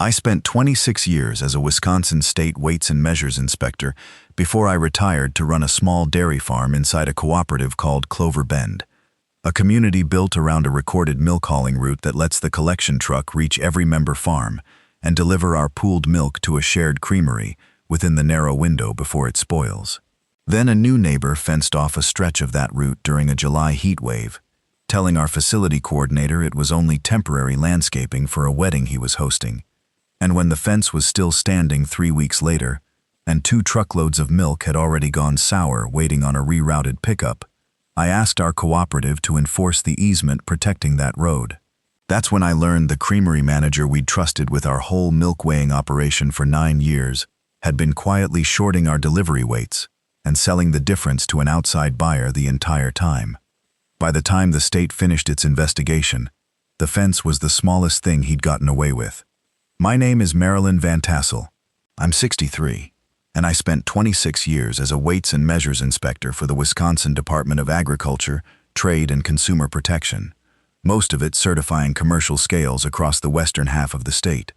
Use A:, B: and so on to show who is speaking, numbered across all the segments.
A: I spent 26 years as a Wisconsin State Weights and Measures inspector before I retired to run a small dairy farm inside a cooperative called Clover Bend, a community built around a recorded milk hauling route that lets the collection truck reach every member farm and deliver our pooled milk to a shared creamery within the narrow window before it spoils. Then a new neighbor fenced off a stretch of that route during a July heat wave, telling our facility coordinator it was only temporary landscaping for a wedding he was hosting. And when the fence was still standing 3 weeks later, and 2 truckloads of milk had already gone sour waiting on a rerouted pickup, I asked our cooperative to enforce the easement protecting that road. That's when I learned the creamery manager we'd trusted with our whole milk weighing operation for 9 years had been quietly shorting our delivery weights and selling the difference to an outside buyer the entire time. By the time the state finished its investigation, the fence was the smallest thing he'd gotten away with. My name is Marilyn Van Tassel. I'm 63, and I spent 26 years as a weights and measures inspector for the Wisconsin Department of Agriculture, Trade, and Consumer Protection, most of it certifying commercial scales across the western half of the state,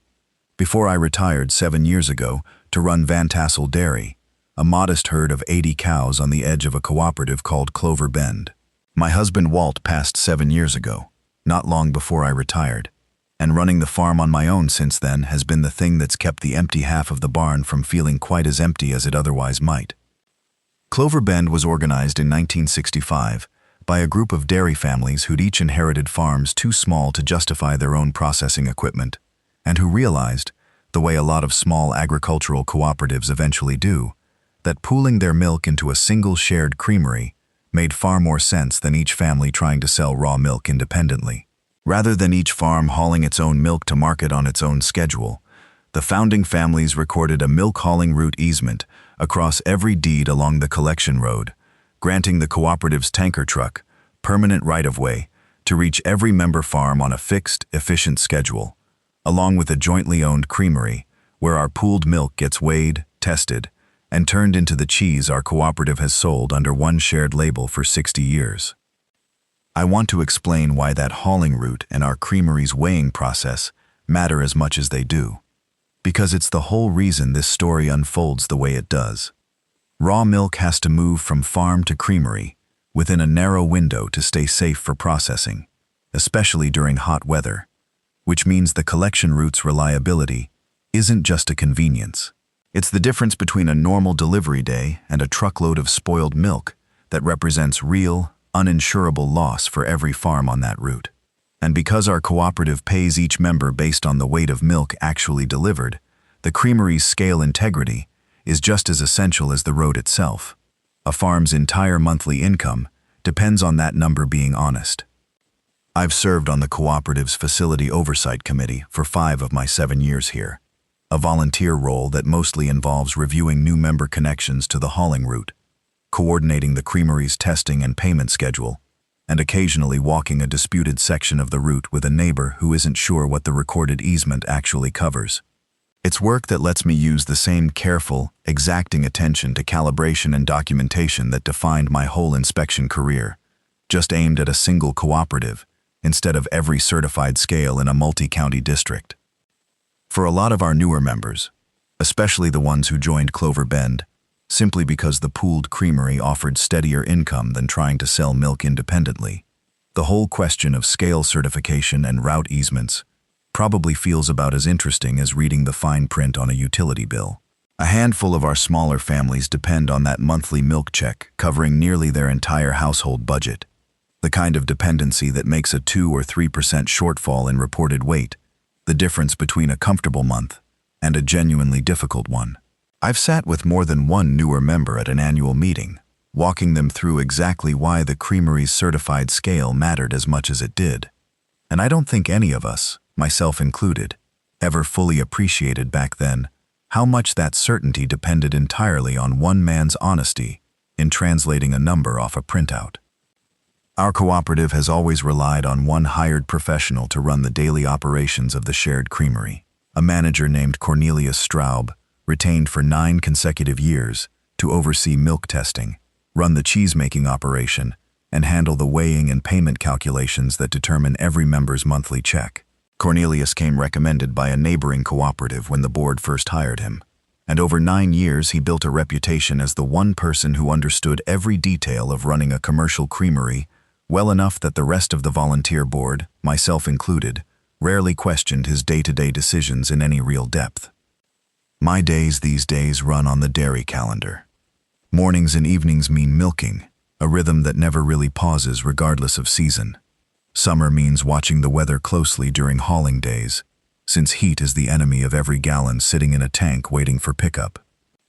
A: before I retired 7 years ago to run Van Tassel Dairy, a modest herd of 80 cows on the edge of a cooperative called Clover Bend. My husband Walt passed 7 years ago, not long before I retired, and running the farm on my own since then has been the thing that's kept the empty half of the barn from feeling quite as empty as it otherwise might. Clover Bend was organized in 1965 by a group of dairy families who'd each inherited farms too small to justify their own processing equipment, and who realized, the way a lot of small agricultural cooperatives eventually do, that pooling their milk into a single shared creamery made far more sense than each family trying to sell raw milk independently. Rather than each farm hauling its own milk to market on its own schedule, the founding families recorded a milk hauling route easement across every deed along the collection road, granting the cooperative's tanker truck permanent right-of-way to reach every member farm on a fixed, efficient schedule, along with a jointly owned creamery where our pooled milk gets weighed, tested, and turned into the cheese our cooperative has sold under one shared label for 60 years. I want to explain why that hauling route and our creamery's weighing process matter as much as they do, because it's the whole reason this story unfolds the way it does. Raw milk has to move from farm to creamery within a narrow window to stay safe for processing, especially during hot weather, which means the collection route's reliability isn't just a convenience. It's the difference between a normal delivery day and a truckload of spoiled milk that represents real, uninsurable loss for every farm on that route. And because our cooperative pays each member based on the weight of milk actually delivered, the creamery's scale integrity is just as essential as the road itself. A farm's entire monthly income depends on that number being honest. I've served on the cooperative's facility oversight committee for 5 of my 7 years here, a volunteer role that mostly involves reviewing new member connections to the hauling route, coordinating the creamery's testing and payment schedule, and occasionally walking a disputed section of the route with a neighbor who isn't sure what the recorded easement actually covers. It's work that lets me use the same careful, exacting attention to calibration and documentation that defined my whole inspection career, just aimed at a single cooperative instead of every certified scale in a multi-county district. For a lot of our newer members, especially the ones who joined Clover Bend, simply because the pooled creamery offered steadier income than trying to sell milk independently, the whole question of scale certification and route easements probably feels about as interesting as reading the fine print on a utility bill. A handful of our smaller families depend on that monthly milk check covering nearly their entire household budget, the kind of dependency that makes a 2 or 3% shortfall in reported weight the difference between a comfortable month and a genuinely difficult one. I've sat with more than one newer member at an annual meeting, walking them through exactly why the creamery's certified scale mattered as much as it did. And I don't think any of us, myself included, ever fully appreciated back then how much that certainty depended entirely on one man's honesty in translating a number off a printout. Our cooperative has always relied on one hired professional to run the daily operations of the shared creamery, a manager named Cornelius Straub, retained for 9 consecutive years to oversee milk testing, run the cheese-making operation, and handle the weighing and payment calculations that determine every member's monthly check. Cornelius came recommended by a neighboring cooperative when the board first hired him, and over 9 years he built a reputation as the one person who understood every detail of running a commercial creamery well enough that the rest of the volunteer board, myself included, rarely questioned his day-to-day decisions in any real depth. My days these days run on the dairy calendar. Mornings and evenings mean milking, a rhythm that never really pauses regardless of season. Summer means watching the weather closely during hauling days, since heat is the enemy of every gallon sitting in a tank waiting for pickup.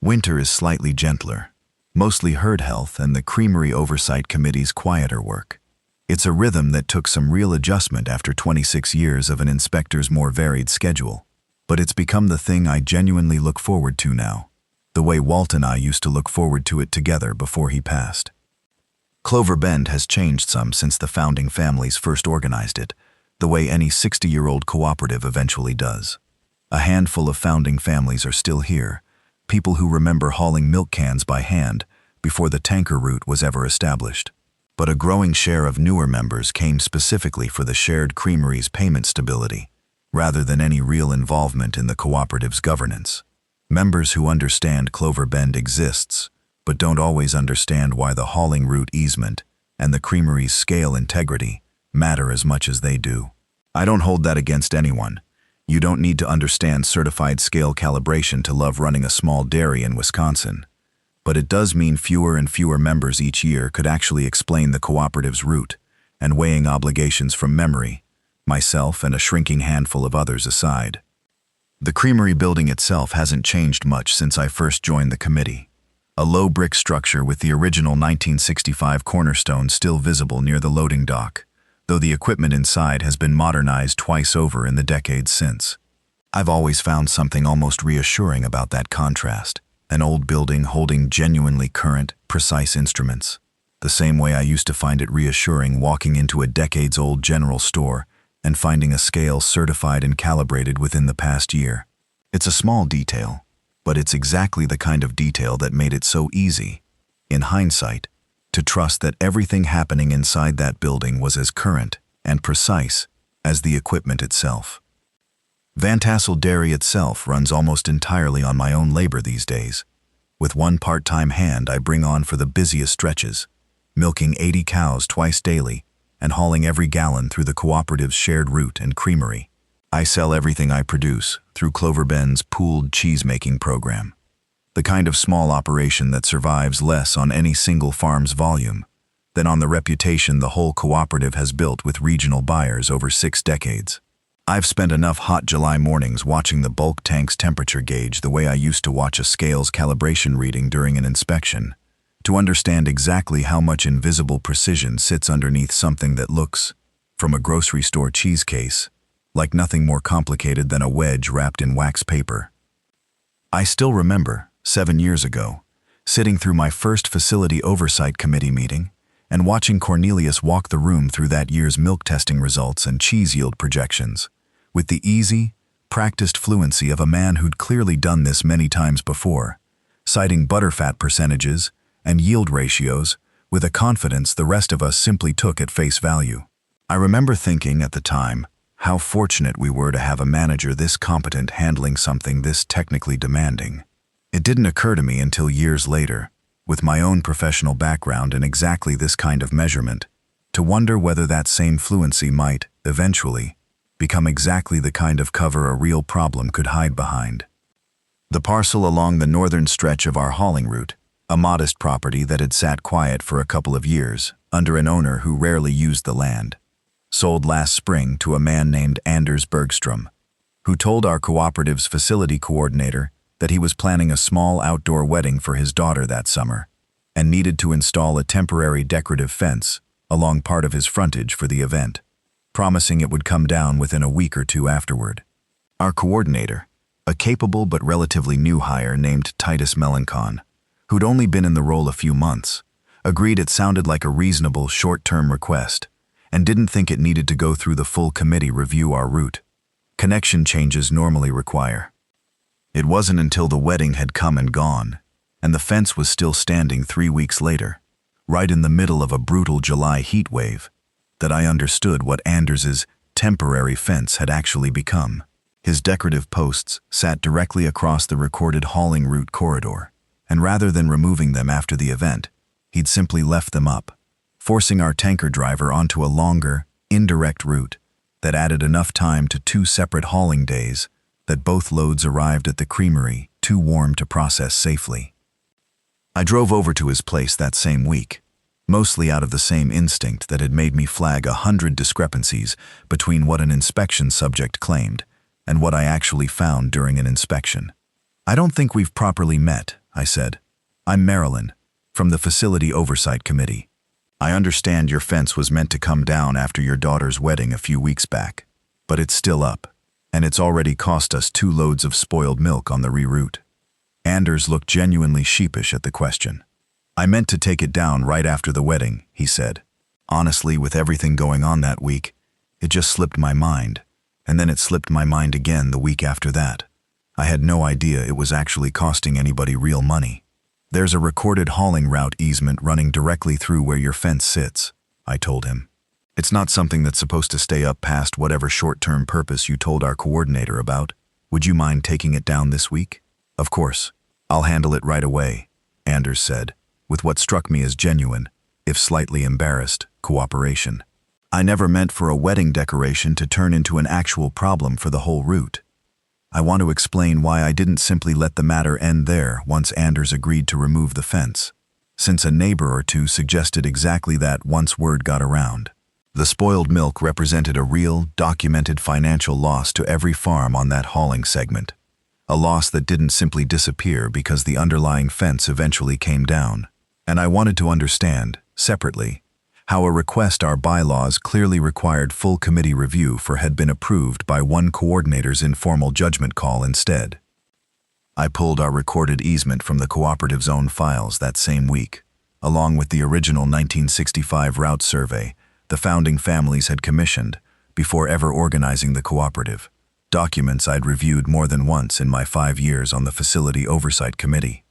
A: Winter is slightly gentler, mostly herd health and the Creamery Oversight Committee's quieter work. It's a rhythm that took some real adjustment after 26 years of an inspector's more varied schedule, but it's become the thing I genuinely look forward to now, the way Walt and I used to look forward to it together before he passed. Clover Bend has changed some since the founding families first organized it, the way any 60-year-old cooperative eventually does. A handful of founding families are still here, people who remember hauling milk cans by hand before the tanker route was ever established. But a growing share of newer members came specifically for the shared creamery's payment stability, rather than any real involvement in the cooperative's governance. Members who understand Clover Bend exists, but don't always understand why the hauling route easement and the creamery's scale integrity matter as much as they do. I don't hold that against anyone. You don't need to understand certified scale calibration to love running a small dairy in Wisconsin. But it does mean fewer and fewer members each year could actually explain the cooperative's route and weighing obligations from memory, myself and a shrinking handful of others aside. The creamery building itself hasn't changed much since I first joined the committee. A low brick structure with the original 1965 cornerstone still visible near the loading dock, though the equipment inside has been modernized twice over in the decades since. I've always found something almost reassuring about that contrast, an old building holding genuinely current, precise instruments, the same way I used to find it reassuring walking into a decades-old general store and finding a scale certified and calibrated within the past year. It's a small detail, but it's exactly the kind of detail that made it so easy, in hindsight, to trust that everything happening inside that building was as current and precise as the equipment itself. Van Tassel Dairy itself runs almost entirely on my own labor these days, with one part-time hand I bring on for the busiest stretches, milking 80 cows twice daily and hauling every gallon through the cooperative's shared route and creamery. I sell everything I produce through Clover Bend's pooled cheese-making program, the kind of small operation that survives less on any single farm's volume than on the reputation the whole cooperative has built with regional buyers over 6 decades. I've spent enough hot July mornings watching the bulk tank's temperature gauge the way I used to watch a scale's calibration reading during an inspection, to understand exactly how much invisible precision sits underneath something that looks, from a grocery store cheese case, like nothing more complicated than a wedge wrapped in wax paper. I still remember, 7 years ago, sitting through my first facility oversight committee meeting and watching Cornelius walk the room through that year's milk testing results and cheese yield projections, with the easy, practiced fluency of a man who'd clearly done this many times before, citing butterfat percentages and yield ratios with a confidence the rest of us simply took at face value. I remember thinking at the time how fortunate we were to have a manager this competent handling something this technically demanding. It didn't occur to me until years later, with my own professional background in exactly this kind of measurement, to wonder whether that same fluency might, eventually, become exactly the kind of cover a real problem could hide behind. The parcel along the northern stretch of our hauling route, a modest property that had sat quiet for a couple of years, under an owner who rarely used the land, sold last spring to a man named Anders Bergstrom, who told our cooperative's facility coordinator that he was planning a small outdoor wedding for his daughter that summer and needed to install a temporary decorative fence along part of his frontage for the event, promising it would come down within a week or two afterward. Our coordinator, a capable but relatively new hire named Titus Melancon, who'd only been in the role a few months, agreed it sounded like a reasonable short-term request and didn't think it needed to go through the full committee review our route. Connection changes normally require. It wasn't until the wedding had come and gone, and the fence was still standing 3 weeks later, right in the middle of a brutal July heat wave, that I understood what Anders's temporary fence had actually become. His decorative posts sat directly across the recorded hauling route corridor, and rather than removing them after the event, he'd simply left them up, forcing our tanker driver onto a longer, indirect route that added enough time to 2 separate hauling days that both loads arrived at the Creamery too warm to process safely. I drove over to his place that same week, mostly out of the same instinct that had made me flag 100 discrepancies between what an inspection subject claimed and what I actually found during an inspection. "I don't think we've properly met," I said. "I'm Marilyn, from the Facility Oversight Committee. I understand your fence was meant to come down after your daughter's wedding a few weeks back, but it's still up, and it's already cost us 2 loads of spoiled milk on the reroute." Anders looked genuinely sheepish at the question. "I meant to take it down right after the wedding," he said. "Honestly, with everything going on that week, it just slipped my mind, and then it slipped my mind again the week after that. I had no idea it was actually costing anybody real money. There's a recorded hauling route easement running directly through where your fence sits," I told him. "It's not something that's supposed to stay up past whatever short-term purpose you told our coordinator about. Would you mind taking it down this week?" "Of course. I'll handle it right away," Anders said, with what struck me as genuine, if slightly embarrassed, cooperation. I never meant for a wedding decoration to turn into an actual problem for the whole route. I want to explain why I didn't simply let the matter end there once Anders agreed to remove the fence, since a neighbor or two suggested exactly that once word got around. The spoiled milk represented a real, documented financial loss to every farm on that hauling segment, a loss that didn't simply disappear because the underlying fence eventually came down. And I wanted to understand, separately, how a request our bylaws clearly required full committee review for had been approved by one coordinator's informal judgment call instead. I pulled our recorded easement from the cooperative's own files that same week, along with the original 1965 route survey the founding families had commissioned before ever organizing the cooperative, documents I'd reviewed more than once in my 5 years on the Facility Oversight Committee.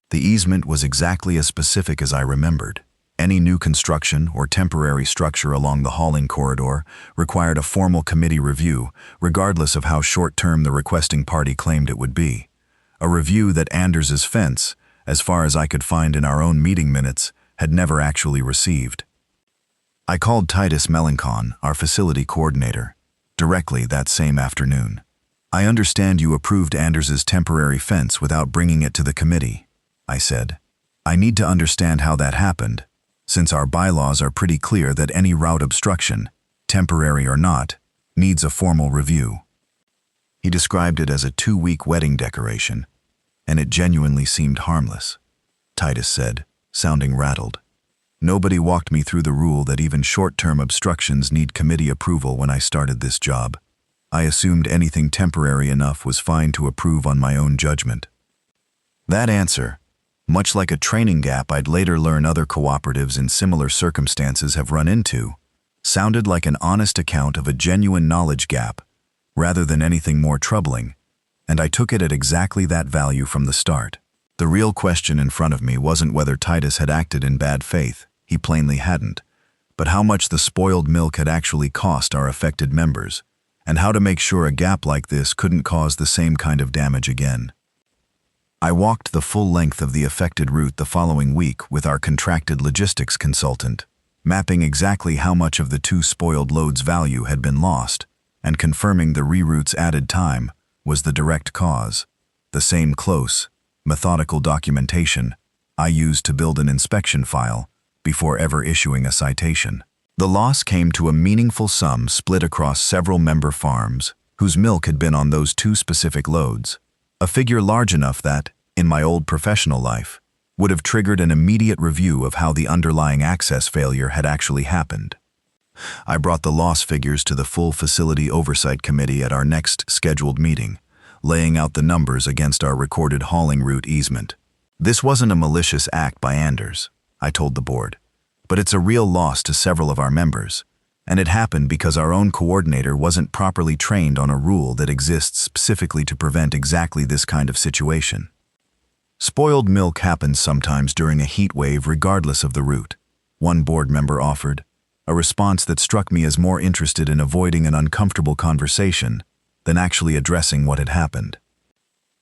A: The easement was exactly as specific as I remembered. Any new construction or temporary structure along the hauling corridor required a formal committee review, regardless of how short-term the requesting party claimed it would be. A review that Anders's fence, as far as I could find in our own meeting minutes, had never actually received. I called Titus Melancon, our facility coordinator, directly that same afternoon. "I understand you approved Anders's temporary fence without bringing it to the committee," I said. "I need to understand how that happened, since our bylaws are pretty clear that any route obstruction, temporary or not, needs a formal review." He described it as a 2-week wedding decoration, and it genuinely seemed harmless, Titus said, sounding rattled. "Nobody walked me through the rule that even short-term obstructions need committee approval when I started this job. I assumed anything temporary enough was fine to approve on my own judgment." That answer, much like a training gap I'd later learn other cooperatives in similar circumstances have run into, sounded like an honest account of a genuine knowledge gap, rather than anything more troubling, and I took it at exactly that value from the start. The real question in front of me wasn't whether Titus had acted in bad faith, he plainly hadn't, but how much the spoiled milk had actually cost our affected members, and how to make sure a gap like this couldn't cause the same kind of damage again. I walked the full length of the affected route the following week with our contracted logistics consultant, mapping exactly how much of the 2 spoiled loads' value had been lost, and confirming the reroute's added time was the direct cause, the same close, methodical documentation I used to build an inspection file before ever issuing a citation. The loss came to a meaningful sum split across several member farms whose milk had been on those 2 specific loads, a figure large enough that, in my old professional life, would have triggered an immediate review of how the underlying access failure had actually happened. I brought the loss figures to the full Facility Oversight Committee at our next scheduled meeting, laying out the numbers against our recorded hauling route easement. "This wasn't a malicious act by Anders," I told the board, "but it's a real loss to several of our members, and it happened because our own coordinator wasn't properly trained on a rule that exists specifically to prevent exactly this kind of situation. Spoiled milk happens sometimes during a heat wave regardless of the route," one board member offered, a response that struck me as more interested in avoiding an uncomfortable conversation than actually addressing what had happened.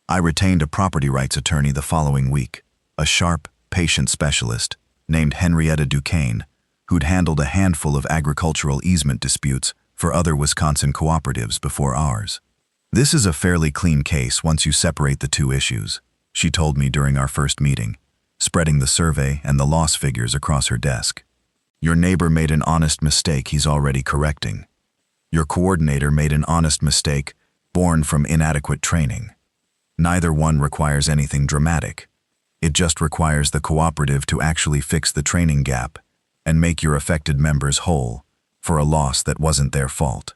A: I retained a property rights attorney the following week, a sharp, patient specialist named Henrietta Duquesne, who'd handled a handful of agricultural easement disputes for other Wisconsin cooperatives before ours. "This is a fairly clean case once you separate the two issues," she told me during our first meeting, spreading the survey and the loss figures across her desk. "Your neighbor made an honest mistake he's already correcting. Your coordinator made an honest mistake born from inadequate training. Neither one requires anything dramatic. It just requires the cooperative to actually fix the training gap and make your affected members whole for a loss that wasn't their fault."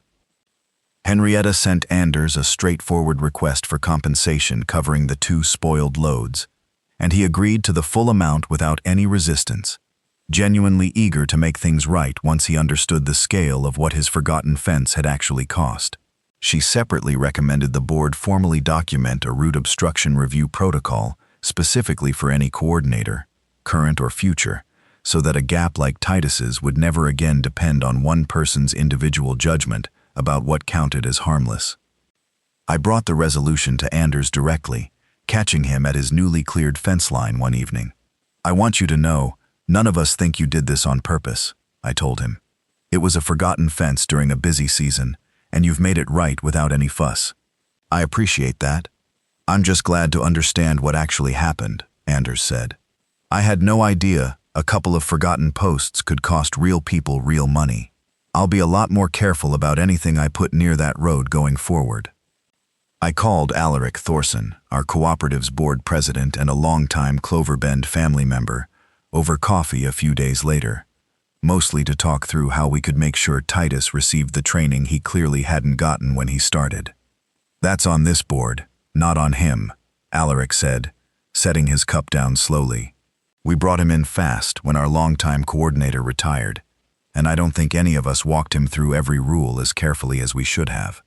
A: Henrietta sent Anders a straightforward request for compensation covering the 2 spoiled loads, and he agreed to the full amount without any resistance, genuinely eager to make things right once he understood the scale of what his forgotten fence had actually cost. She separately recommended the board formally document a root obstruction review protocol specifically for any coordinator, current or future, so that a gap like Titus's would never again depend on one person's individual judgment about what counted as harmless. I brought the resolution to Anders directly, catching him at his newly cleared fence line one evening. "I want you to know, none of us think you did this on purpose," I told him. "It was a forgotten fence during a busy season, and you've made it right without any fuss." "I appreciate that. I'm just glad to understand what actually happened," Anders said. "I had no idea a couple of forgotten posts could cost real people real money. I'll be a lot more careful about anything I put near that road going forward." I called Alaric Thorson, our cooperative's board president and a longtime Clover Bend family member, over coffee a few days later, mostly to talk through how we could make sure Titus received the training he clearly hadn't gotten when he started. "That's on this board, not on him," Alaric said, setting his cup down slowly. "We brought him in fast when our longtime coordinator retired, and I don't think any of us walked him through every rule as carefully as we should have."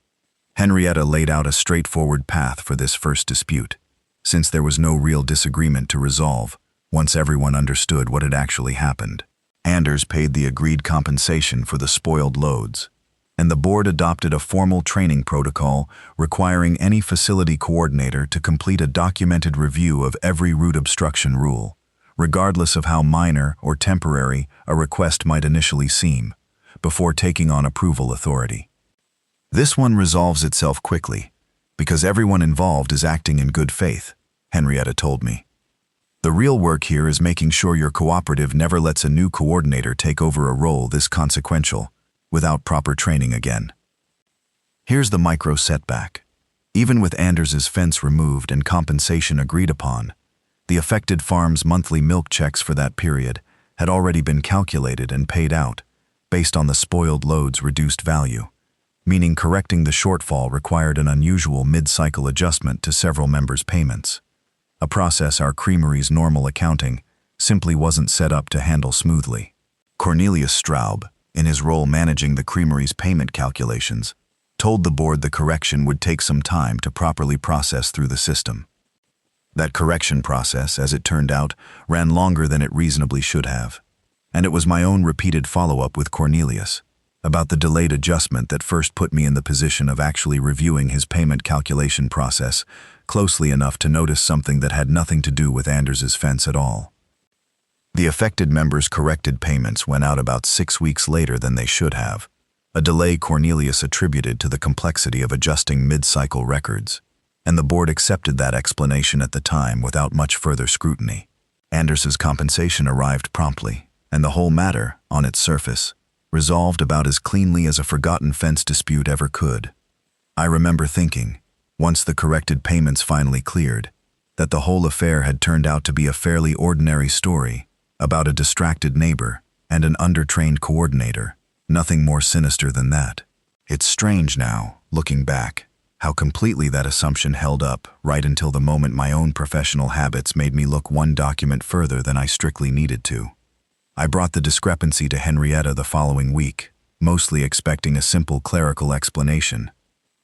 A: Henrietta laid out a straightforward path for this first dispute, since there was no real disagreement to resolve once everyone understood what had actually happened. Anders paid the agreed compensation for the spoiled loads, and the board adopted a formal training protocol requiring any facility coordinator to complete a documented review of every root obstruction rule, regardless of how minor or temporary a request might initially seem, before taking on approval authority. "This one resolves itself quickly, because everyone involved is acting in good faith," Henrietta told me. "The real work here is making sure your cooperative never lets a new coordinator take over a role this consequential without proper training again." Here's the micro setback. Even with Anders's fence removed and compensation agreed upon, the affected farm's monthly milk checks for that period had already been calculated and paid out based on the spoiled load's reduced value, meaning correcting the shortfall required an unusual mid-cycle adjustment to several members' payments, a process our Creamery's normal accounting simply wasn't set up to handle smoothly. Cornelius Straub, in his role managing the Creamery's payment calculations, told the board the correction would take some time to properly process through the system. That correction process, as it turned out, ran longer than it reasonably should have, and it was my own repeated follow-up with Cornelius about the delayed adjustment that first put me in the position of actually reviewing his payment calculation process closely enough to notice something that had nothing to do with Anders's fence at all. The affected members' corrected payments went out about 6 weeks later than they should have, a delay Cornelius attributed to the complexity of adjusting mid-cycle records, and the board accepted that explanation at the time without much further scrutiny. Anders's compensation arrived promptly, and the whole matter, on its surface, resolved about as cleanly as a forgotten fence dispute ever could. I remember thinking, once the corrected payments finally cleared, that the whole affair had turned out to be a fairly ordinary story about a distracted neighbor and an undertrained coordinator, nothing more sinister than that. It's strange now, looking back, how completely that assumption held up right until the moment my own professional habits made me look one document further than I strictly needed to. I brought the discrepancy to Henrietta the following week, mostly expecting a simple clerical explanation,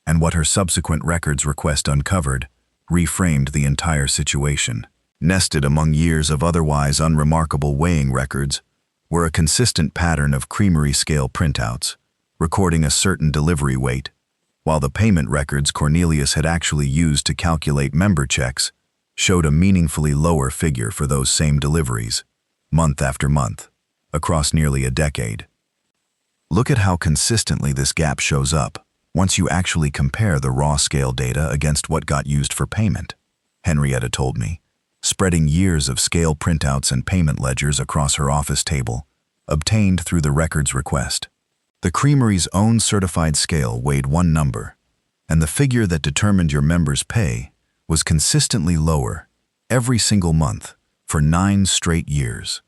A: and what her subsequent records request uncovered reframed the entire situation. Nested among years of otherwise unremarkable weighing records were a consistent pattern of Creamery scale printouts, recording a certain delivery weight, while the payment records Cornelius had actually used to calculate member checks showed a meaningfully lower figure for those same deliveries, month after month, across nearly a decade. Look at how consistently this gap shows up once you actually compare the raw scale data against what got used for payment, Henrietta told me, spreading years of scale printouts and payment ledgers across her office table, obtained through the records request. The Creamery's own certified scale weighed one number, and the figure that determined your members' pay was consistently lower every single month for 9 straight years.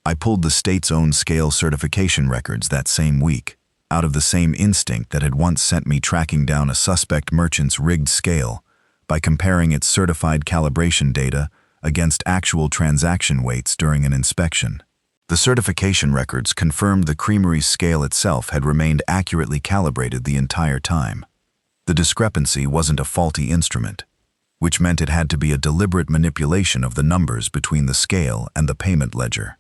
A: I pulled the state's own scale certification records that same week, out of the same instinct that had once sent me tracking down a suspect merchant's rigged scale by comparing its certified calibration data against actual transaction weights during an inspection. The certification records confirmed the Creamery's scale itself had remained accurately calibrated the entire time. The discrepancy wasn't a faulty instrument, which meant it had to be a deliberate manipulation of the numbers between the scale and the payment ledger.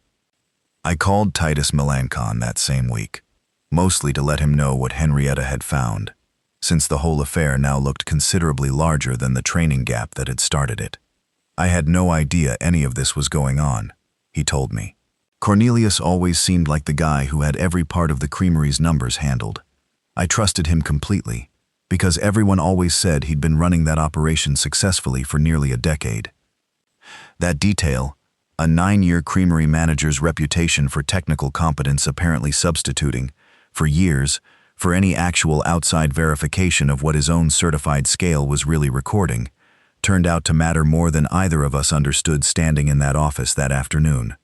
A: I called Titus Melancon that same week, mostly to let him know what Henrietta had found, since the whole affair now looked considerably larger than the training gap that had started it. I had no idea any of this was going on, he told me. Cornelius always seemed like the guy who had every part of the Creamery's numbers handled. I trusted him completely, because everyone always said he'd been running that operation successfully for nearly a decade. That detail, a 9-year Creamery manager's reputation for technical competence apparently substituting, for years, for any actual outside verification of what his own certified scale was really recording, turned out to matter more than either of us understood standing in that office that afternoon.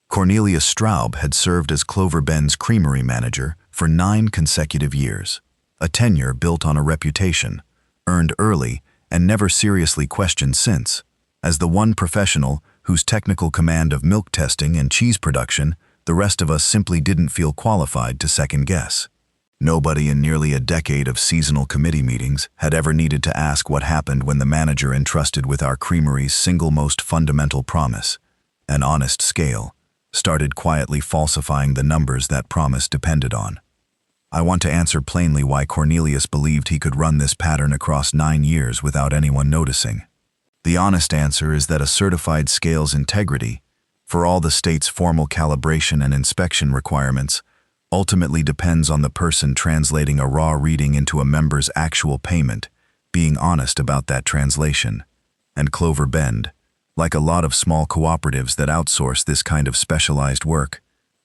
A: Cornelius Straub had served as Clover Bend's Creamery manager for 9 consecutive years, a tenure built on a reputation, earned early and never seriously questioned since, as the one professional whose technical command of milk testing and cheese production the rest of us simply didn't feel qualified to second-guess. Nobody in nearly a decade of seasonal committee meetings had ever needed to ask what happened when the manager entrusted with our Creamery's single most fundamental promise, an honest scale, started quietly falsifying the numbers that promise depended on. I want to answer plainly why Cornelius believed he could run this pattern across 9 years without anyone noticing. The honest answer is that a certified scale's integrity, for all the state's formal calibration and inspection requirements, ultimately depends on the person translating a raw reading into a member's actual payment, being honest about that translation. And Clover Bend, like a lot of small cooperatives that outsource this kind of specialized work,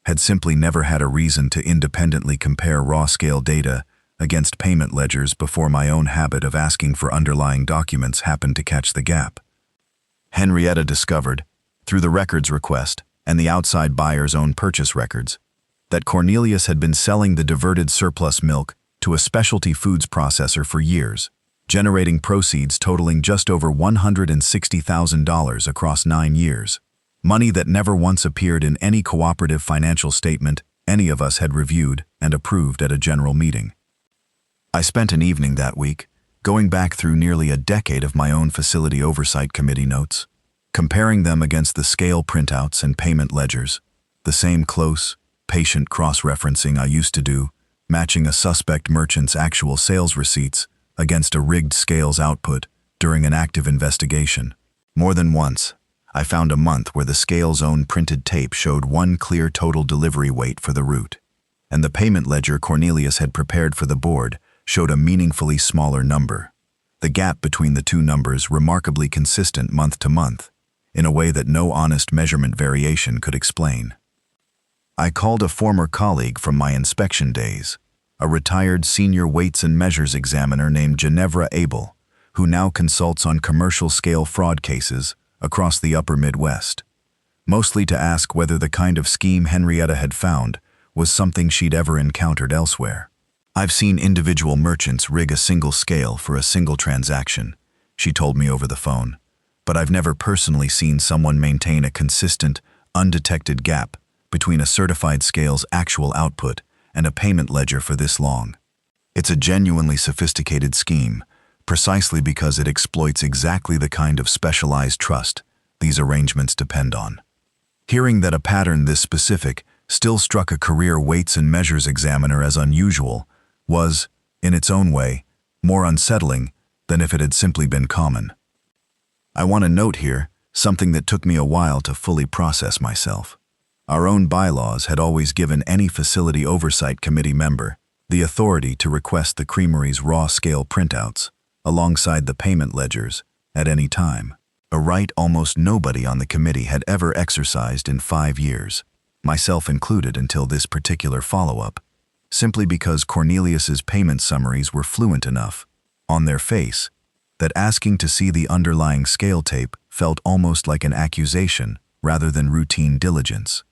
A: had simply never had a reason to independently compare raw scale data against payment ledgers before my own habit of asking for underlying documents happened to catch the gap. Henrietta discovered, through the records request and the outside buyer's own purchase records, that Cornelius had been selling the diverted surplus milk to a specialty foods processor for years, generating proceeds totaling just over $160,000 across 9 years. Money that never once appeared in any cooperative financial statement any of us had reviewed and approved at a general meeting. I spent an evening that week, going back through nearly a decade of my own facility oversight committee notes, comparing them against the scale printouts and payment ledgers, the same close, patient cross-referencing I used to do, matching a suspect merchant's actual sales receipts against a rigged scales output during an active investigation. More than once, I found a month where the scale's own printed tape showed one clear total delivery weight for the route, and the payment ledger Cornelius had prepared for the board showed a meaningfully smaller number, the gap between the two numbers remarkably consistent month to month, in a way that no honest measurement variation could explain. I called a former colleague from my inspection days, a retired senior weights and measures examiner named Ginevra Abel, who now consults on commercial scale fraud cases across the upper Midwest, mostly to ask whether the kind of scheme Henrietta had found was something she'd ever encountered elsewhere. I've seen individual merchants rig a single scale for a single transaction, she told me over the phone, but I've never personally seen someone maintain a consistent, undetected gap between a certified scale's actual output and a payment ledger for this long. It's a genuinely sophisticated scheme, precisely because it exploits exactly the kind of specialized trust these arrangements depend on. Hearing that a pattern this specific still struck a career weights and measures examiner as unusual was, in its own way, more unsettling than if it had simply been common. I want to note here something that took me a while to fully process myself. Our own bylaws had always given any facility oversight committee member the authority to request the Creamery's raw scale printouts, alongside the payment ledgers, at any time. A right almost nobody on the committee had ever exercised in 5 years, myself included until this particular follow-up, simply because Cornelius's payment summaries were fluent enough, on their face, that asking to see the underlying scale tape felt almost like an accusation rather than routine diligence.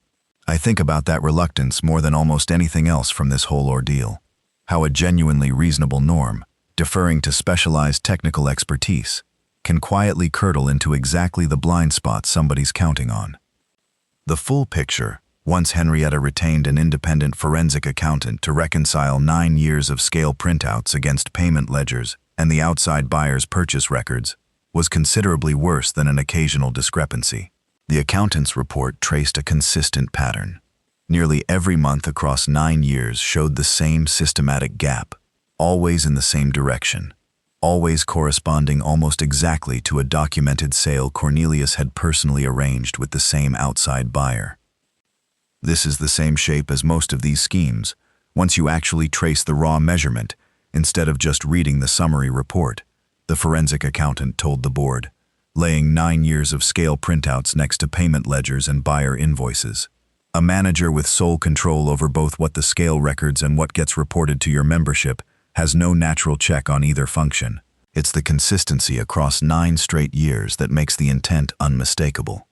A: I think about that reluctance more than almost anything else from this whole ordeal. How a genuinely reasonable norm, deferring to specialized technical expertise, can quietly curdle into exactly the blind spot somebody's counting on. The full picture, once Henrietta retained an independent forensic accountant to reconcile 9 years of scale printouts against payment ledgers and the outside buyer's purchase records, was considerably worse than an occasional discrepancy. The accountant's report traced a consistent pattern. Nearly every month across 9 years showed the same systematic gap, always in the same direction, always corresponding almost exactly to a documented sale Cornelius had personally arranged with the same outside buyer. This is the same shape as most of these schemes, once you actually trace the raw measurement, instead of just reading the summary report, the forensic accountant told the board, laying 9 years of scale printouts next to payment ledgers and buyer invoices. A manager with sole control over both what the scale records and what gets reported to your membership has no natural check on either function. It's the consistency across 9 straight years that makes the intent unmistakable.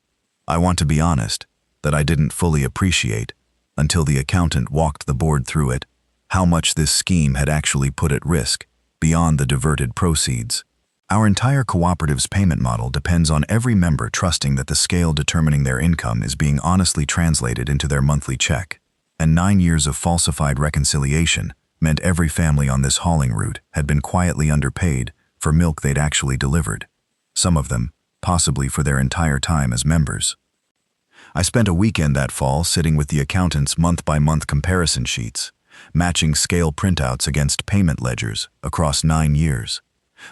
A: I want to be honest, that I didn't fully appreciate, until the accountant walked the board through it, how much this scheme had actually put at risk, beyond the diverted proceeds. Our entire cooperative's payment model depends on every member trusting that the scale determining their income is being honestly translated into their monthly check, and 9 years of falsified reconciliation meant every family on this hauling route had been quietly underpaid for milk they'd actually delivered, some of them possibly for their entire time as members. I spent a weekend that fall sitting with the accountant's month-by-month comparison sheets, matching scale printouts against payment ledgers across 9 years.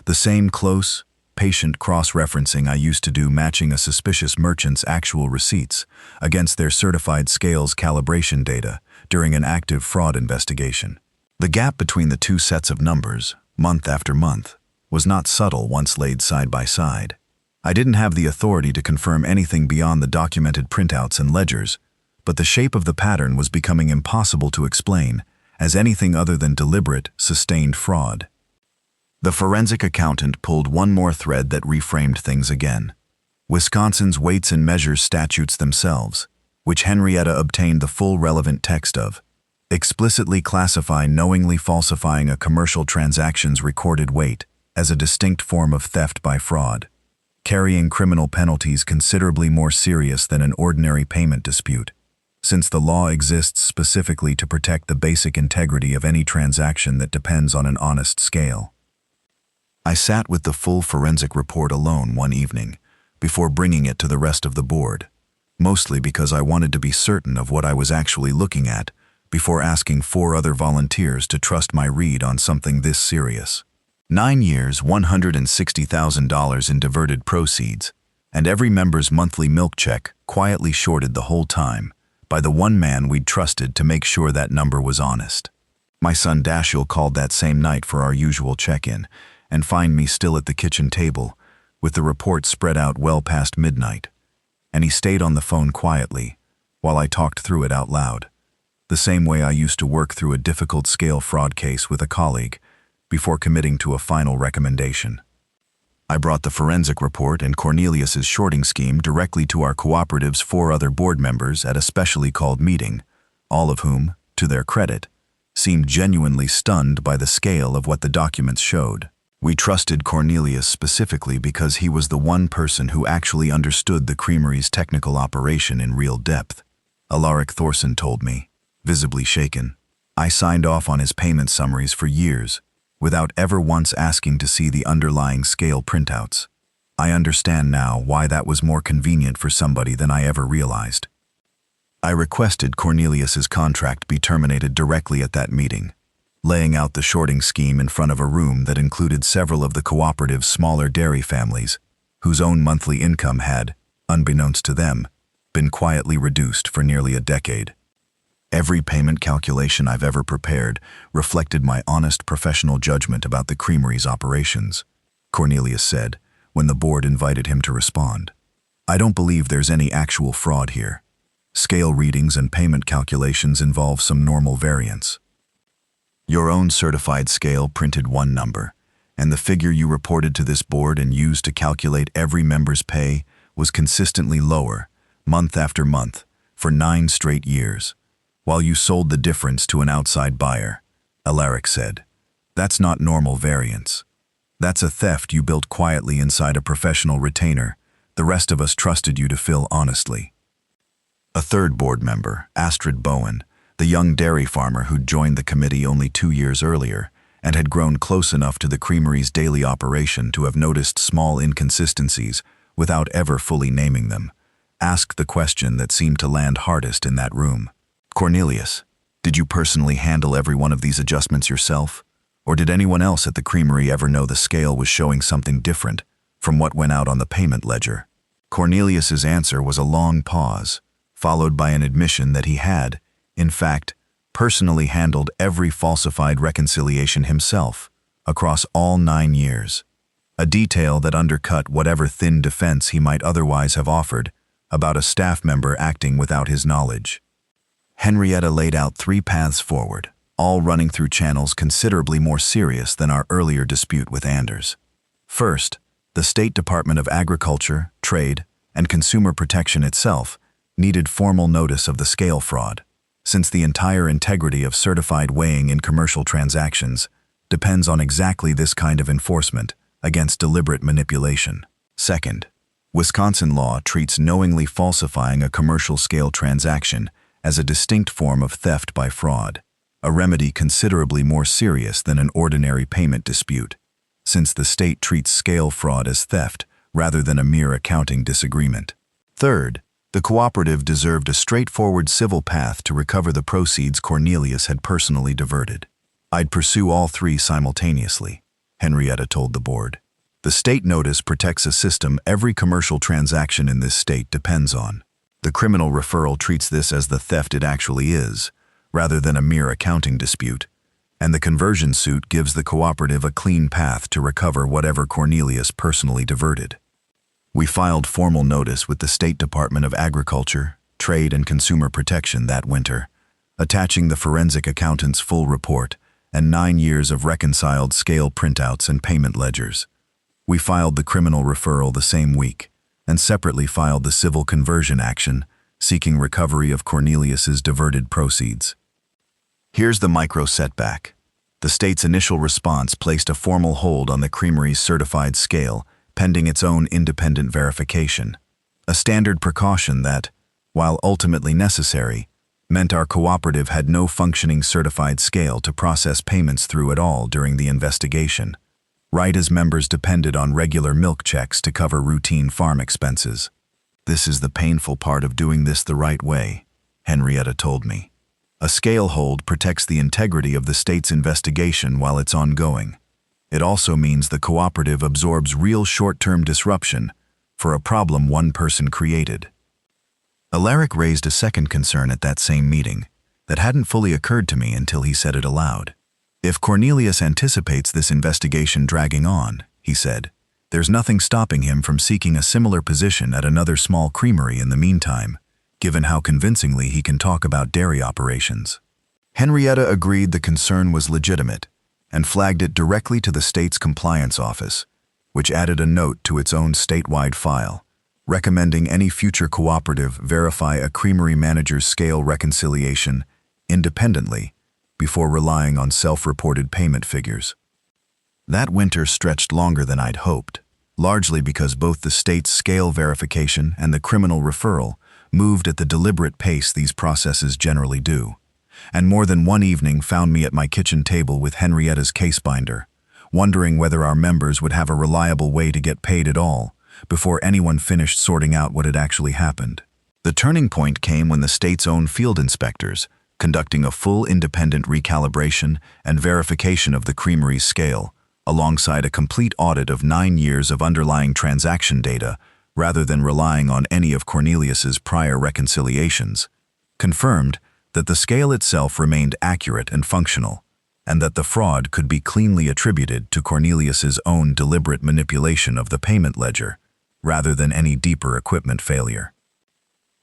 A: The same close, patient cross-referencing I used to do matching a suspicious merchant's actual receipts against their certified scales calibration data during an active fraud investigation. The gap between the two sets of numbers, month after month, was not subtle once laid side by side. I didn't have the authority to confirm anything beyond the documented printouts and ledgers, but the shape of the pattern was becoming impossible to explain as anything other than deliberate, sustained fraud. The forensic accountant pulled one more thread that reframed things again. Wisconsin's weights and measures statutes themselves, which Henrietta obtained the full relevant text of, explicitly classify knowingly falsifying a commercial transaction's recorded weight as a distinct form of theft by fraud, carrying criminal penalties considerably more serious than an ordinary payment dispute, since the law exists specifically to protect the basic integrity of any transaction that depends on an honest scale. I sat with the full forensic report alone one evening, before bringing it to the rest of the board, mostly because I wanted to be certain of what I was actually looking at before asking 4 other volunteers to trust my read on something this serious. 9 years, $160,000 in diverted proceeds, and every member's monthly milk check quietly shorted the whole time by the one man we'd trusted to make sure that number was honest. My son Dashiell called that same night for our usual check-in and find me still at the kitchen table with the report spread out well past midnight, and he stayed on the phone quietly while I talked through it out loud, the same way I used to work through a difficult scale fraud case with a colleague before committing to a final recommendation. I brought the forensic report and Cornelius's shorting scheme directly to our cooperative's 4 other board members at a specially called meeting, all of whom, to their credit, seemed genuinely stunned by the scale of what the documents showed. We trusted Cornelius specifically because he was the one person who actually understood the Creamery's technical operation in real depth, Alaric Thorson told me, visibly shaken. I signed off on his payment summaries for years, without ever once asking to see the underlying scale printouts. I understand now why that was more convenient for somebody than I ever realized. I requested Cornelius's contract be terminated directly at that meeting, laying out the shorting scheme in front of a room that included several of the cooperative's smaller dairy families, whose own monthly income had, unbeknownst to them, been quietly reduced for nearly a decade. Every payment calculation I've ever prepared reflected my honest professional judgment about the creamery's operations, Cornelius said, when the board invited him to respond. I don't believe there's any actual fraud here. Scale readings and payment calculations involve some normal variance. Your own certified scale printed one number, and the figure you reported to this board and used to calculate every member's pay was consistently lower, month after month, for 9 straight years, while you sold the difference to an outside buyer, Alaric said. That's not normal variance. That's a theft you built quietly inside a professional retainer the rest of us trusted you to fill honestly. A third board member, Astrid Bowen, the young dairy farmer who'd joined the committee only 2 years earlier and had grown close enough to the creamery's daily operation to have noticed small inconsistencies without ever fully naming them, asked the question that seemed to land hardest in that room. Cornelius, did you personally handle every one of these adjustments yourself? Or did anyone else at the creamery ever know the scale was showing something different from what went out on the payment ledger? Cornelius's answer was a long pause, followed by an admission that he had, in fact, personally handled every falsified reconciliation himself across all 9 years, a detail that undercut whatever thin defense he might otherwise have offered about a staff member acting without his knowledge. Henrietta laid out 3 paths forward, all running through channels considerably more serious than our earlier dispute with Anders. First, the State Department of Agriculture, Trade, and Consumer Protection itself needed formal notice of the scale fraud, since the entire integrity of certified weighing in commercial transactions depends on exactly this kind of enforcement against deliberate manipulation. Second, Wisconsin law treats knowingly falsifying a commercial scale transaction as a distinct form of theft by fraud, a remedy considerably more serious than an ordinary payment dispute, since the state treats scale fraud as theft rather than a mere accounting disagreement. Third, the cooperative deserved a straightforward civil path to recover the proceeds Cornelius had personally diverted. I'd pursue all 3 simultaneously, Henrietta told the board. The state notice protects a system every commercial transaction in this state depends on. The criminal referral treats this as the theft it actually is, rather than a mere accounting dispute, and the conversion suit gives the cooperative a clean path to recover whatever Cornelius personally diverted. We filed formal notice with the State Department of Agriculture, Trade, and Consumer Protection that winter, attaching the forensic accountant's full report and 9 years of reconciled scale printouts and payment ledgers. We filed the criminal referral the same week, and separately filed the civil conversion action, seeking recovery of Cornelius's diverted proceeds. Here's the micro setback. The state's initial response placed a formal hold on the creamery's certified scale, pending its own independent verification, a standard precaution that, while ultimately necessary, meant our cooperative had no functioning certified scale to process payments through at all during the investigation, right as members depended on regular milk checks to cover routine farm expenses. This is the painful part of doing this the right way, Henrietta told me. A scale hold protects the integrity of the state's investigation while it's ongoing. It also means the cooperative absorbs real short-term disruption for a problem one person created. Alaric raised a second concern at that same meeting that hadn't fully occurred to me until he said it aloud. If Cornelius anticipates this investigation dragging on, he said, there's nothing stopping him from seeking a similar position at another small creamery in the meantime, given how convincingly he can talk about dairy operations. Henrietta agreed the concern was legitimate and flagged it directly to the state's compliance office, which added a note to its own statewide file, recommending any future cooperative verify a creamery manager's scale reconciliation independently before relying on self-reported payment figures. That winter stretched longer than I'd hoped, largely because both the state's scale verification and the criminal referral moved at the deliberate pace these processes generally do, and more than one evening found me at my kitchen table with Henrietta's case binder, wondering whether our members would have a reliable way to get paid at all before anyone finished sorting out what had actually happened. The turning point came when the state's own field inspectors, conducting a full independent recalibration and verification of the Creamery's scale, alongside a complete audit of 9 years of underlying transaction data, rather than relying on any of Cornelius's prior reconciliations, confirmed that the scale itself remained accurate and functional, and that the fraud could be cleanly attributed to Cornelius's own deliberate manipulation of the payment ledger, rather than any deeper equipment failure.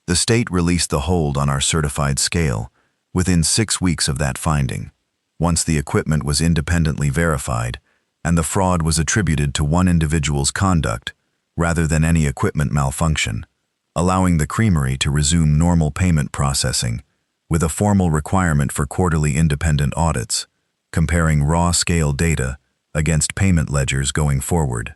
A: The state released the hold on our certified scale within 6 weeks of that finding, once the equipment was independently verified and the fraud was attributed to one individual's conduct rather than any equipment malfunction, allowing the Creamery to resume normal payment processing with a formal requirement for quarterly independent audits, comparing raw scale data against payment ledgers going forward.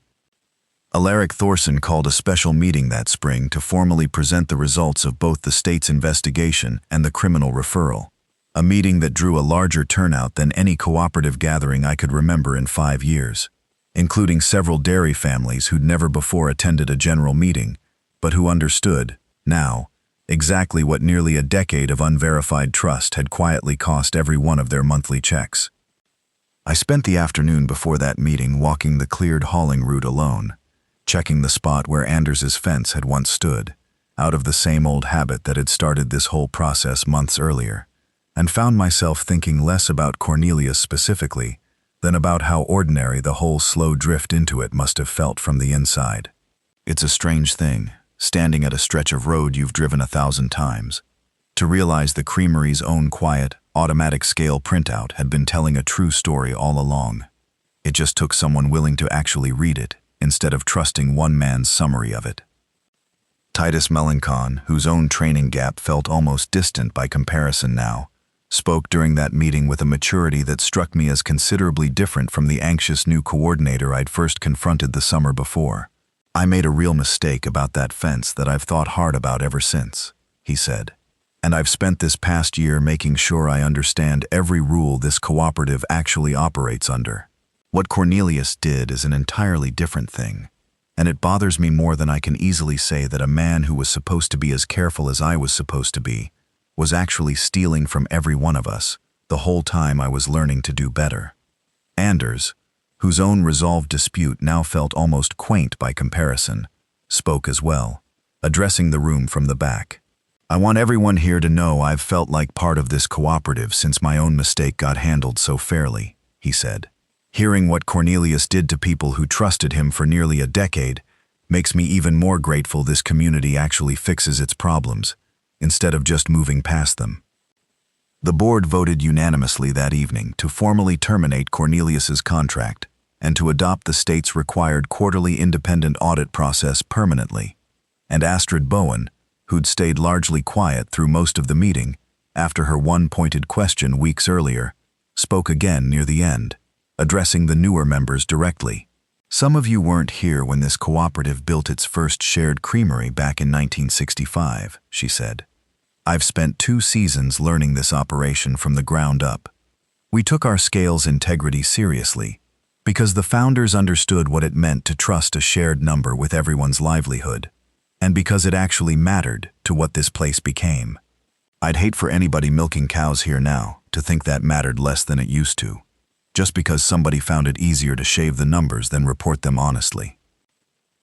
A: Alaric Thorson called a special meeting that spring to formally present the results of both the state's investigation and the criminal referral, a meeting that drew a larger turnout than any cooperative gathering I could remember in 5 years, including several dairy families who'd never before attended a general meeting, but who understood, now, exactly what nearly a decade of unverified trust had quietly cost every one of their monthly checks. I spent the afternoon before that meeting walking the cleared hauling route alone, checking the spot where Anders's fence had once stood, out of the same old habit that had started this whole process months earlier, and found myself thinking less about Cornelius specifically than about how ordinary the whole slow drift into it must have felt from the inside. It's a strange thing, standing at a stretch of road you've driven 1,000 times, to realize the Creamery's own quiet, automatic scale printout had been telling a true story all along. It just took someone willing to actually read it, instead of trusting one man's summary of it. Titus Melancon, whose own training gap felt almost distant by comparison now, spoke during that meeting with a maturity that struck me as considerably different from the anxious new coordinator I'd first confronted the summer before. "I made a real mistake about that fence that I've thought hard about ever since," he said. "And I've spent this past year making sure I understand every rule this cooperative actually operates under. What Cornelius did is an entirely different thing, and it bothers me more than I can easily say that a man who was supposed to be as careful as I was supposed to be was actually stealing from every one of us the whole time I was learning to do better." Anders, whose own resolved dispute now felt almost quaint by comparison, spoke as well, addressing the room from the back. "I want everyone here to know I've felt like part of this cooperative since my own mistake got handled so fairly," he said. "Hearing what Cornelius did to people who trusted him for nearly a decade makes me even more grateful this community actually fixes its problems, instead of just moving past them." The board voted unanimously that evening to formally terminate Cornelius's contract and to adopt the state's required quarterly independent audit process permanently, and Astrid Bowen, who'd stayed largely quiet through most of the meeting after her one pointed question weeks earlier, spoke again near the end, addressing the newer members directly. "Some of you weren't here when this cooperative built its first shared creamery back in 1965, she said. "I've spent 2 seasons learning this operation from the ground up. We took our scale's integrity seriously, because the founders understood what it meant to trust a shared number with everyone's livelihood, and because it actually mattered to what this place became. I'd hate for anybody milking cows here now to think that mattered less than it used to, just because somebody found it easier to shave the numbers than report them honestly."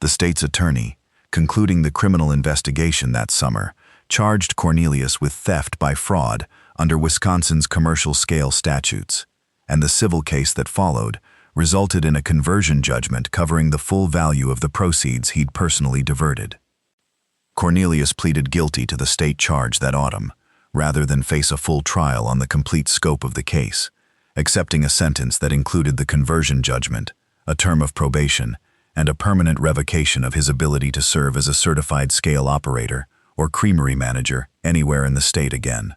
A: The state's attorney, concluding the criminal investigation that summer, charged Cornelius with theft by fraud under Wisconsin's commercial scale statutes, and the civil case that followed resulted in a conversion judgment covering the full value of the proceeds he'd personally diverted. Cornelius pleaded guilty to the state charge that autumn, rather than face a full trial on the complete scope of the case, accepting a sentence that included the conversion judgment, a term of probation, and a permanent revocation of his ability to serve as a certified scale operator or creamery manager anywhere in the state again.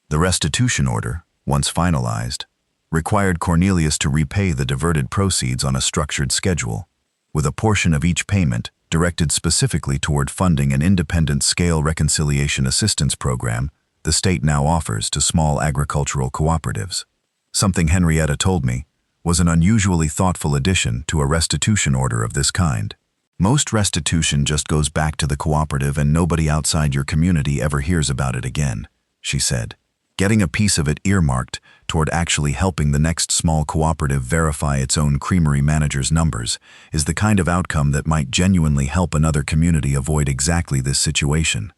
A: The restitution order, once finalized, required Cornelius to repay the diverted proceeds on a structured schedule, with a portion of each payment directed specifically toward funding an independent scale reconciliation assistance program the state now offers to small agricultural cooperatives. Something Henrietta told me was an unusually thoughtful addition to a restitution order of this kind. Most restitution just goes back to the cooperative and nobody outside your community ever hears about it again, she said. Getting a piece of it earmarked toward actually helping the next small cooperative verify its own Creamery manager's numbers is the kind of outcome that might genuinely help another community avoid exactly this situation.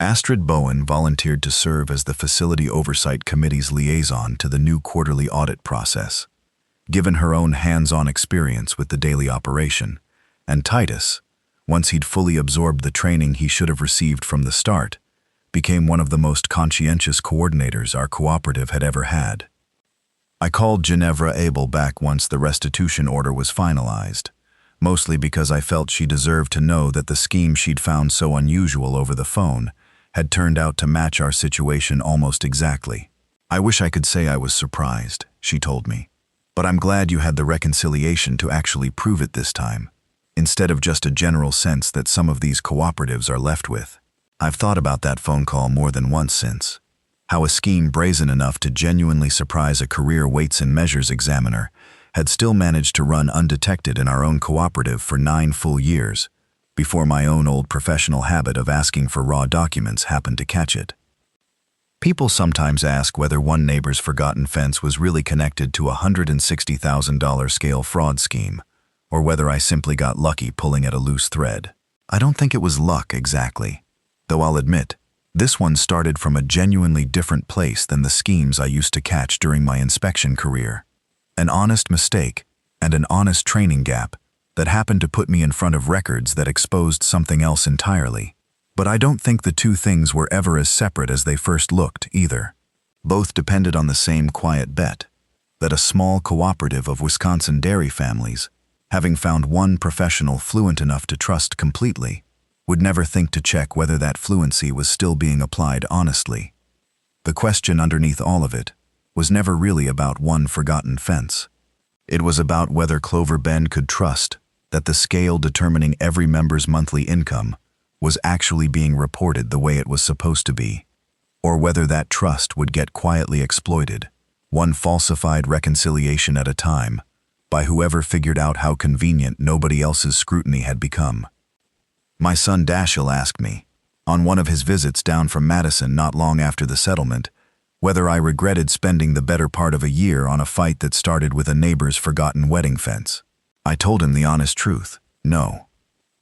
A: Astrid Bowen volunteered to serve as the Facility Oversight Committee's liaison to the new quarterly audit process. Given her own hands-on experience with the daily operation, and Titus, once he'd fully absorbed the training he should have received from the start, became one of the most conscientious coordinators our cooperative had ever had. I called Ginevra Abel back once the restitution order was finalized, mostly because I felt she deserved to know that the scheme she'd found so unusual over the phone had turned out to match our situation almost exactly. I wish I could say I was surprised, she told me, but I'm glad you had the reconciliation to actually prove it this time, instead of just a general sense that some of these cooperatives are left with. I've thought about that phone call more than once since. How a scheme brazen enough to genuinely surprise a career weights and measures examiner had still managed to run undetected in our own cooperative for 9 full years, before my own old professional habit of asking for raw documents happened to catch it. People sometimes ask whether one neighbor's forgotten fence was really connected to a $160,000 scale fraud scheme, or whether I simply got lucky pulling at a loose thread. I don't think it was luck exactly. Though I'll admit, this one started from a genuinely different place than the schemes I used to catch during my inspection career. An honest mistake and an honest training gap that happened to put me in front of records that exposed something else entirely. But I don't think the two things were ever as separate as they first looked, either. Both depended on the same quiet bet, that a small cooperative of Wisconsin dairy families, having found one professional fluent enough to trust completely, would never think to check whether that fluency was still being applied honestly. The question underneath all of it was never really about one forgotten fence. It was about whether Clover Bend could trust that the scale determining every member's monthly income was actually being reported the way it was supposed to be, or whether that trust would get quietly exploited, one falsified reconciliation at a time, by whoever figured out how convenient nobody else's scrutiny had become. My son Dashiell asked me, on one of his visits down from Madison not long after the settlement, whether I regretted spending the better part of a year on a fight that started with a neighbor's forgotten wedding fence. I told him the honest truth, no.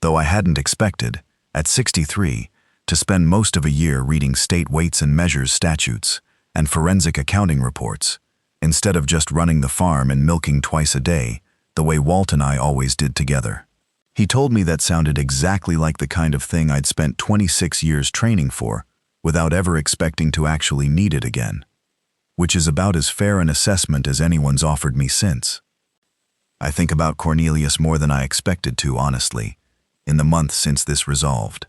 A: Though I hadn't expected, at 63, to spend most of a year reading state weights and measures statutes and forensic accounting reports, instead of just running the farm and milking twice a day, the way Walt and I always did together. He told me that sounded exactly like the kind of thing I'd spent 26 years training for, without ever expecting to actually need it again, which is about as fair an assessment as anyone's offered me since. I think about Cornelius more than I expected to, honestly, in the month since this resolved.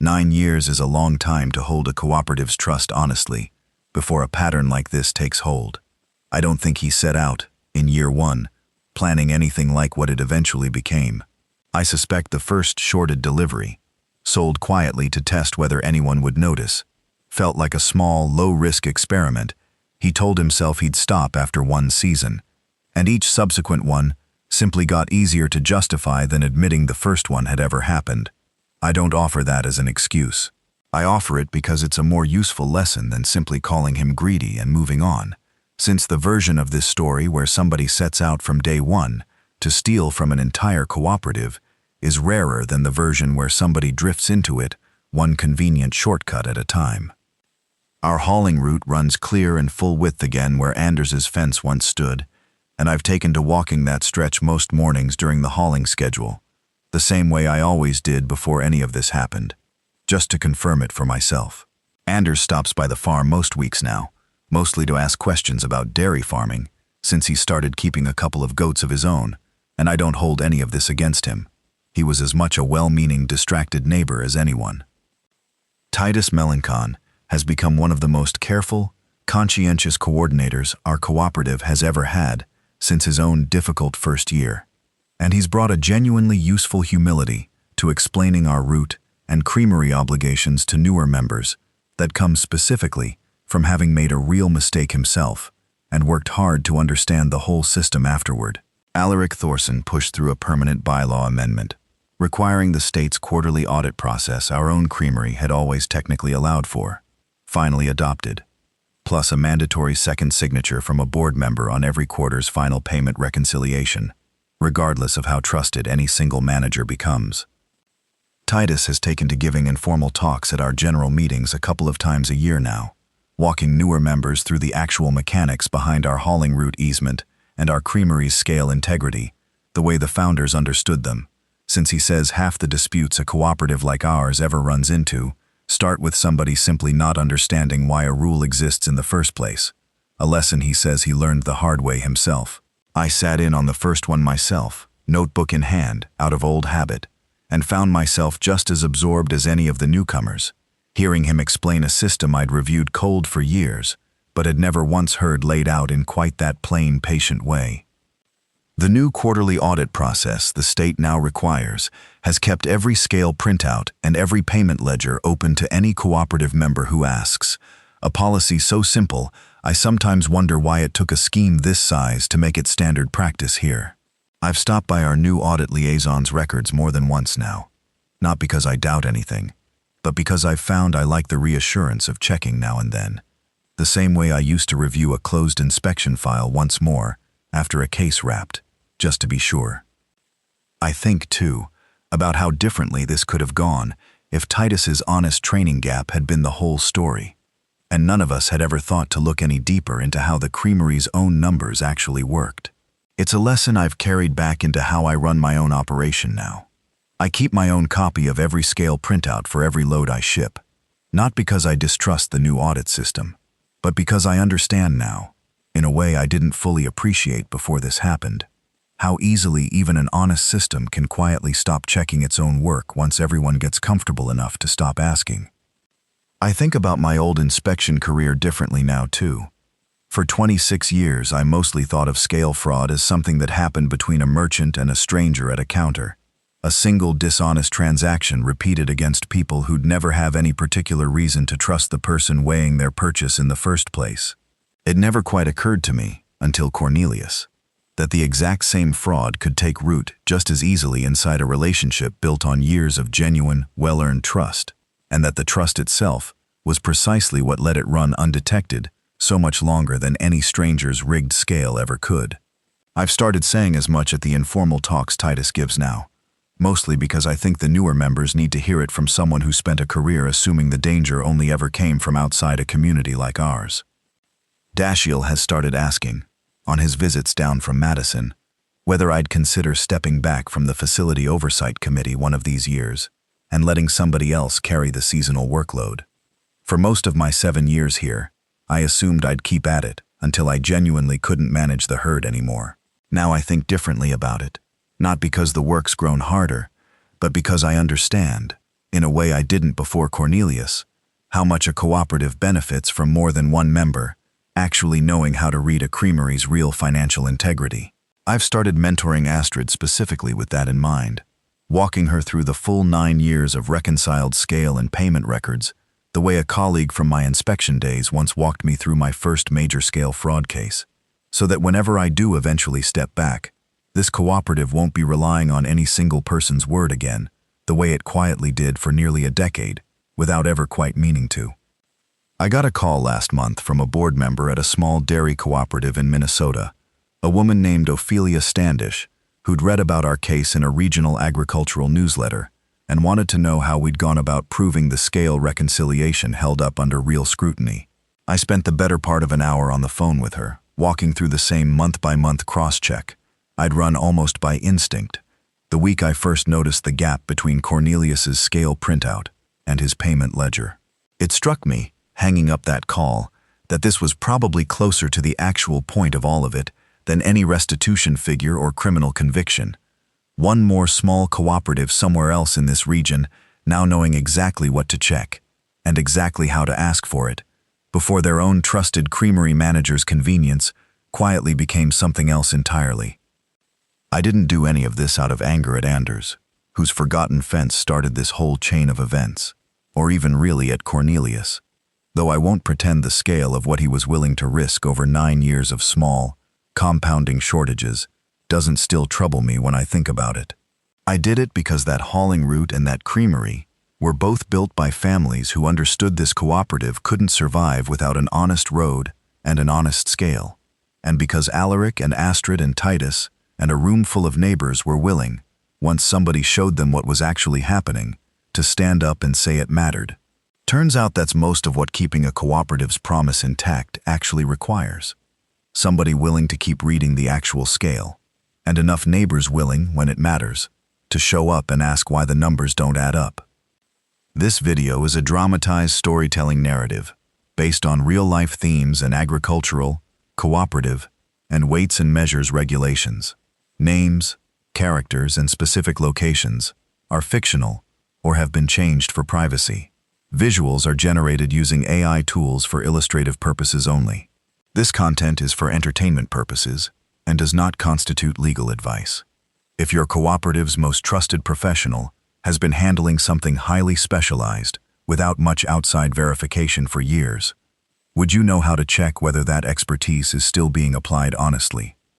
A: 9 years is a long time to hold a cooperative's trust honestly, before a pattern like this takes hold. I don't think he set out, in year 1, planning anything like what it eventually became. I suspect the first shorted delivery, sold quietly to test whether anyone would notice, felt like a small, low-risk experiment he told himself he'd stop after 1 season, and each subsequent one simply got easier to justify than admitting the first one had ever happened. I don't offer that as an excuse. I offer it because it's a more useful lesson than simply calling him greedy and moving on, since the version of this story where somebody sets out from day 1 to steal from an entire cooperative is rarer than the version where somebody drifts into it, one convenient shortcut at a time. Our hauling route runs clear and full width again where Anders's fence once stood, and I've taken to walking that stretch most mornings during the hauling schedule, the same way I always did before any of this happened, just to confirm it for myself. Anders stops by the farm most weeks now, mostly to ask questions about dairy farming, since he started keeping a couple of goats of his own, and I don't hold any of this against him. He was as much a well-meaning, distracted neighbor as anyone. Titus Melancon has become one of the most careful, conscientious coordinators our cooperative has ever had since his own difficult first year, and he's brought a genuinely useful humility to explaining our route and Creamery obligations to newer members that comes specifically from having made a real mistake himself and worked hard to understand the whole system afterward. Alaric Thorson pushed through a permanent bylaw amendment, requiring the state's quarterly audit process our own creamery had always technically allowed for, finally adopted, plus a mandatory second signature from a board member on every quarter's final payment reconciliation, regardless of how trusted any single manager becomes. Titus has taken to giving informal talks at our general meetings a couple of times a year now, walking newer members through the actual mechanics behind our hauling route easement and our creamery's scale integrity, the way the founders understood them, since he says half the disputes a cooperative like ours ever runs into start with somebody simply not understanding why a rule exists in the first place, a lesson he says he learned the hard way himself. I sat in on the first one myself, notebook in hand, out of old habit, and found myself just as absorbed as any of the newcomers, hearing him explain a system I'd reviewed cold for years, but had never once heard laid out in quite that plain, patient way. The new quarterly audit process the state now requires has kept every scale printout and every payment ledger open to any cooperative member who asks, a policy so simple I sometimes wonder why it took a scheme this size to make it standard practice here. I've stopped by our new audit liaison's records more than once now, not because I doubt anything, but because I've found I like the reassurance of checking now and then, the same way I used to review a closed inspection file once more after a case wrapped, just to be sure. I think, too, about how differently this could have gone if Titus's honest training gap had been the whole story, and none of us had ever thought to look any deeper into how the creamery's own numbers actually worked. It's a lesson I've carried back into how I run my own operation now. I keep my own copy of every scale printout for every load I ship, not because I distrust the new audit system, but because I understand now, in a way I didn't fully appreciate before this happened, how easily even an honest system can quietly stop checking its own work once everyone gets comfortable enough to stop asking. I think about my old inspection career differently now, too. For 26 years, I mostly thought of scale fraud as something that happened between a merchant and a stranger at a counter, a single dishonest transaction repeated against people who'd never have any particular reason to trust the person weighing their purchase in the first place. It never quite occurred to me, until Cornelius, that the exact same fraud could take root just as easily inside a relationship built on years of genuine, well-earned trust, and that the trust itself was precisely what let it run undetected so much longer than any stranger's rigged scale ever could. I've started saying as much at the informal talks Titus gives now, mostly because I think the newer members need to hear it from someone who spent a career assuming the danger only ever came from outside a community like ours. Dashiell has started asking, on his visits down from Madison, whether I'd consider stepping back from the Facility Oversight Committee one of these years and letting somebody else carry the seasonal workload. For most of my 7 years here, I assumed I'd keep at it until I genuinely couldn't manage the herd anymore. Now I think differently about it, not because the work's grown harder, but because I understand, in a way I didn't before Cornelius, how much a cooperative benefits from more than one member actually knowing how to read a creamery's real financial integrity. I've started mentoring Astrid specifically with that in mind, walking her through the full 9 years of reconciled scale and payment records, the way a colleague from my inspection days once walked me through my first major-scale fraud case, so that whenever I do eventually step back, this cooperative won't be relying on any single person's word again, the way it quietly did for nearly a decade, without ever quite meaning to. I got a call last month from a board member at a small dairy cooperative in Minnesota, a woman named Ophelia Standish, who'd read about our case in a regional agricultural newsletter and wanted to know how we'd gone about proving the scale reconciliation held up under real scrutiny. I spent the better part of an hour on the phone with her, walking through the same month-by-month cross-check I'd run almost by instinct, the week I first noticed the gap between Cornelius's scale printout and his payment ledger. It struck me, hanging up that call, that this was probably closer to the actual point of all of it than any restitution figure or criminal conviction. One more small cooperative somewhere else in this region now knowing exactly what to check and exactly how to ask for it, before their own trusted creamery manager's convenience quietly became something else entirely. I didn't do any of this out of anger at Anders, whose forgotten fence started this whole chain of events, or even really at Cornelius, though I won't pretend the scale of what he was willing to risk over 9 years of small, compounding shortages doesn't still trouble me when I think about it. I did it because that hauling route and that creamery were both built by families who understood this cooperative couldn't survive without an honest road and an honest scale, and because Alaric and Astrid and Titus and a room full of neighbors were willing, once somebody showed them what was actually happening, to stand up and say it mattered. Turns out that's most of what keeping a cooperative's promise intact actually requires. Somebody willing to keep reading the actual scale, and enough neighbors willing, when it matters, to show up and ask why the numbers don't add up. This video is a dramatized storytelling narrative based on real-life themes and agricultural, cooperative, and weights and measures regulations. Names, characters, and specific locations are fictional or have been changed for privacy. Visuals are generated using AI tools for illustrative purposes only. This content is for entertainment purposes and does not constitute legal advice. If your cooperative's most trusted professional has been handling something highly specialized without much outside verification for years, would you know how to check whether that expertise is still being applied honestly?